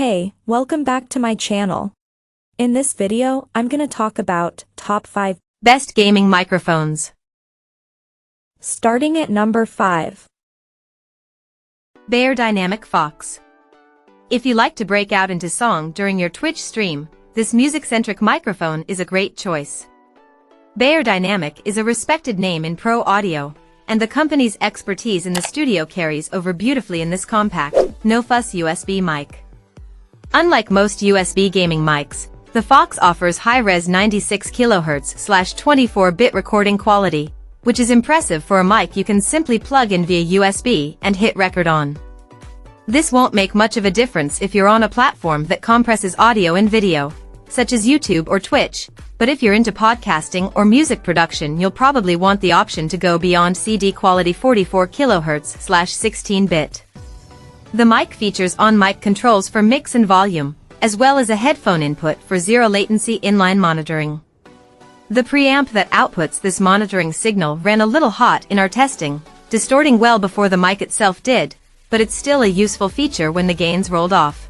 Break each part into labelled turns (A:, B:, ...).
A: Hey, welcome back to my channel. In this video, I'm gonna talk about top 5
B: best gaming microphones.
A: Starting at number 5.
B: Beyerdynamic FOX. If you like to break out into song during your Twitch stream, this music-centric microphone is a great choice. Beyerdynamic is a respected name in pro audio, and the company's expertise in the studio carries over beautifully in this compact, no-fuss USB mic. Unlike most USB gaming mics, the FOX offers high-res 96 kHz/24-bit recording quality, which is impressive for a mic you can simply plug in via USB and hit record on. This won't make much of a difference if you're on a platform that compresses audio and video, such as YouTube or Twitch, but if you're into podcasting or music production, you'll probably want the option to go beyond CD quality 44 kHz/16-bit. The mic features on-mic controls for mix and volume, as well as a headphone input for zero-latency inline monitoring. The preamp that outputs this monitoring signal ran a little hot in our testing, distorting well before the mic itself did, but it's still a useful feature when the gains rolled off.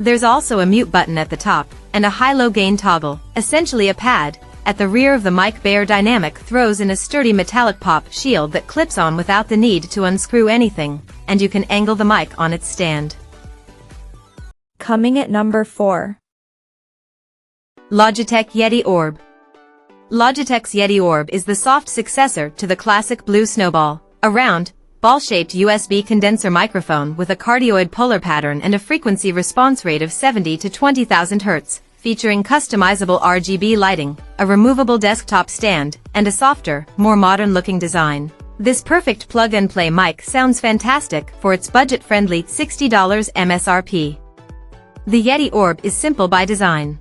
B: There's also a mute button at the top, and a high-low gain toggle, essentially a pad, at the rear of the mic. Beyerdynamic throws in a sturdy metallic pop shield that clips on without the need to unscrew anything, and you can angle the mic on its stand.
A: Coming at number 4.
B: Logitech Yeti Orb. Logitech's Yeti Orb is the soft successor to the classic Blue Snowball, a round, ball-shaped USB condenser microphone with a cardioid polar pattern and a frequency response rate of 70 to 20,000 Hz, featuring customizable RGB lighting, a removable desktop stand, and a softer, more modern-looking design. This perfect plug-and-play mic sounds fantastic for its budget-friendly $60 MSRP. The Yeti Orb is simple by design.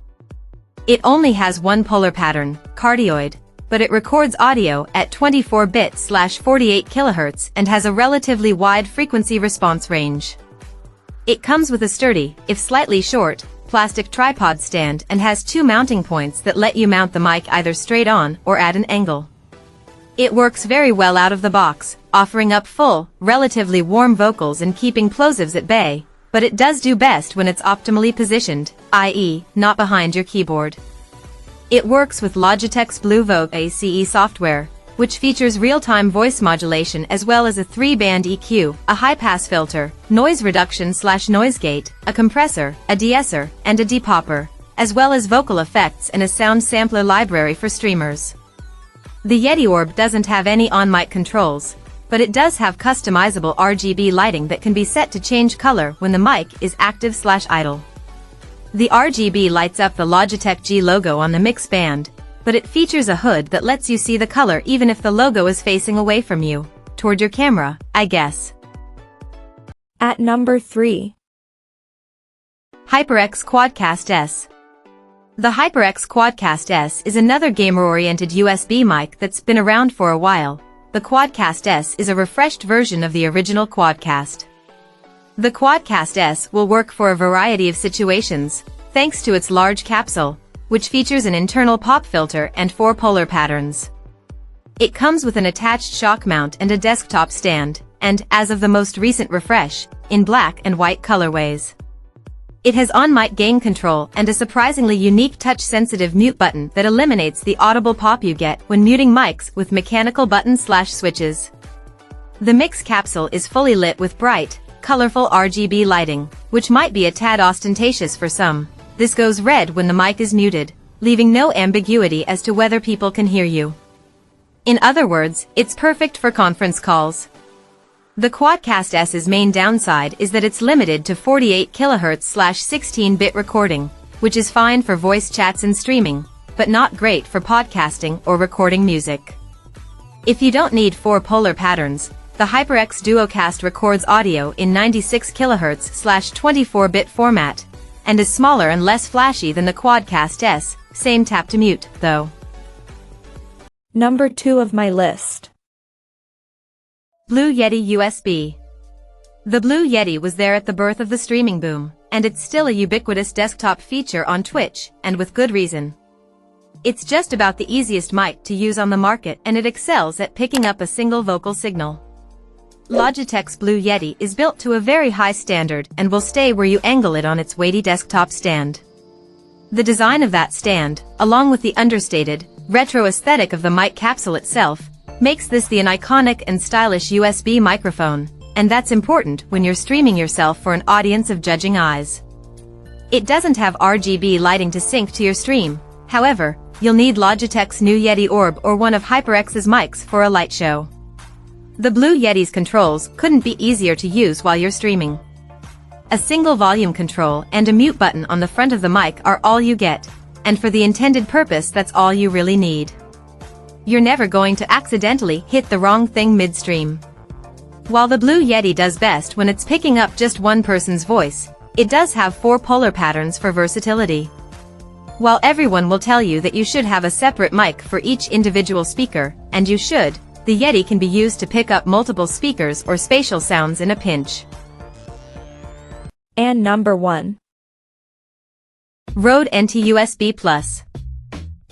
B: It only has one polar pattern, cardioid, but it records audio at 24-bit/48 kHz and has a relatively wide frequency response range. It comes with a sturdy, if slightly short, plastic tripod stand and has 2 mounting points that let you mount the mic either straight on or at an angle. It works very well out of the box, offering up full, relatively warm vocals and keeping plosives at bay, but it does do best when it's optimally positioned, i.e., not behind your keyboard. It works with Logitech's Blue Vogue ACE software, which features real-time voice modulation as well as a 3-band EQ, a high-pass filter, noise reduction/noise gate, a compressor, a de-esser, and a depopper, as well as vocal effects and a sound sampler library for streamers. The Yeti Orb doesn't have any on-mic controls, but it does have customizable RGB lighting that can be set to change color when the mic is active/idle. The RGB lights up the Logitech G logo on the mix band, but it features a hood that lets you see the color even if the logo is facing away from you, toward your camera, I guess.
A: At number 3.
B: HyperX Quadcast S. The HyperX Quadcast S is another gamer-oriented USB mic that's been around for a while. The Quadcast S is a refreshed version of the original Quadcast. The Quadcast S will work for a variety of situations, thanks to its large capsule, which features an internal pop filter and 4 polar patterns. It comes with an attached shock mount and a desktop stand, and, as of the most recent refresh, in black and white colorways. It has on-mic gain control and a surprisingly unique touch-sensitive mute button that eliminates the audible pop you get when muting mics with mechanical buttons/switches. The mix capsule is fully lit with bright, colorful RGB lighting, which might be a tad ostentatious for some. This goes red when the mic is muted, leaving no ambiguity as to whether people can hear you. In other words, it's perfect for conference calls. The Quadcast S's main downside is that it's limited to 48 kHz/16-bit recording, which is fine for voice chats and streaming, but not great for podcasting or recording music. If you don't need 4 polar patterns, the HyperX Duocast records audio in 96 kHz/24-bit format, and is smaller and less flashy than the Quadcast S, same tap to mute, though.
A: Number 2 of my list.
B: Blue Yeti USB. The Blue Yeti was there at the birth of the streaming boom, and it's still a ubiquitous desktop feature on Twitch, and with good reason. It's just about the easiest mic to use on the market, and it excels at picking up a single vocal signal. Logitech's Blue Yeti is built to a very high standard and will stay where you angle it on its weighty desktop stand. The design of that stand, along with the understated, retro aesthetic of the mic capsule itself, makes this an iconic and stylish USB microphone, and that's important when you're streaming yourself for an audience of judging eyes. It doesn't have RGB lighting to sync to your stream, however, you'll need Logitech's new Yeti Orb or one of HyperX's mics for a light show. The Blue Yeti's controls couldn't be easier to use while you're streaming. A single volume control and a mute button on the front of the mic are all you get, and for the intended purpose that's all you really need. You're never going to accidentally hit the wrong thing midstream. While the Blue Yeti does best when it's picking up just one person's voice, it does have 4 polar patterns for versatility. While everyone will tell you that you should have a separate mic for each individual speaker, and you should, the Yeti can be used to pick up multiple speakers or spatial sounds in a pinch.
A: And number 1.
B: Rode NT-USB Plus.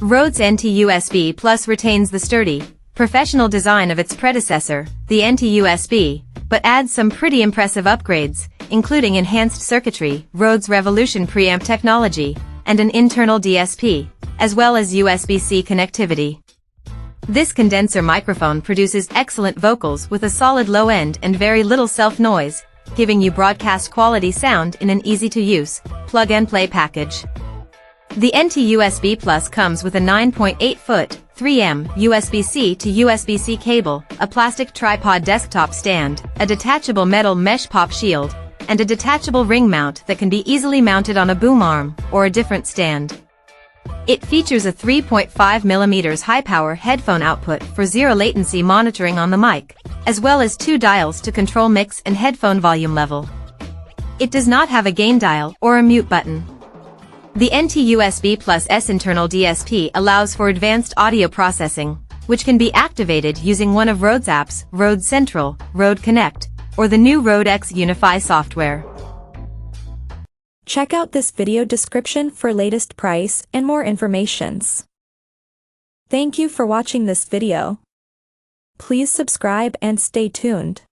B: Rode's NT-USB Plus retains the sturdy, professional design of its predecessor, the NT-USB, but adds some pretty impressive upgrades, including enhanced circuitry, Rode's Revolution preamp technology, and an internal DSP, as well as USB-C connectivity. This condenser microphone produces excellent vocals with a solid low end and very little self-noise, giving you broadcast quality sound in an easy-to-use, plug-and-play package. The NT-USB Plus comes with a 9.8-foot, 3M, USB-C to USB-C cable, a plastic tripod desktop stand, a detachable metal mesh pop shield, and a detachable ring mount that can be easily mounted on a boom arm, or a different stand. It features a 3.5mm high-power headphone output for zero-latency monitoring on the mic, as well as 2 dials to control mix and headphone volume level. It does not have a gain dial or a mute button. The NT-USB Plus S internal DSP allows for advanced audio processing, which can be activated using one of Rode's apps, Rode Central, Rode Connect, or the new Rode X Unify software.
A: Check out this video description for latest price and more informations. Thank you for watching this video. Please subscribe and stay tuned.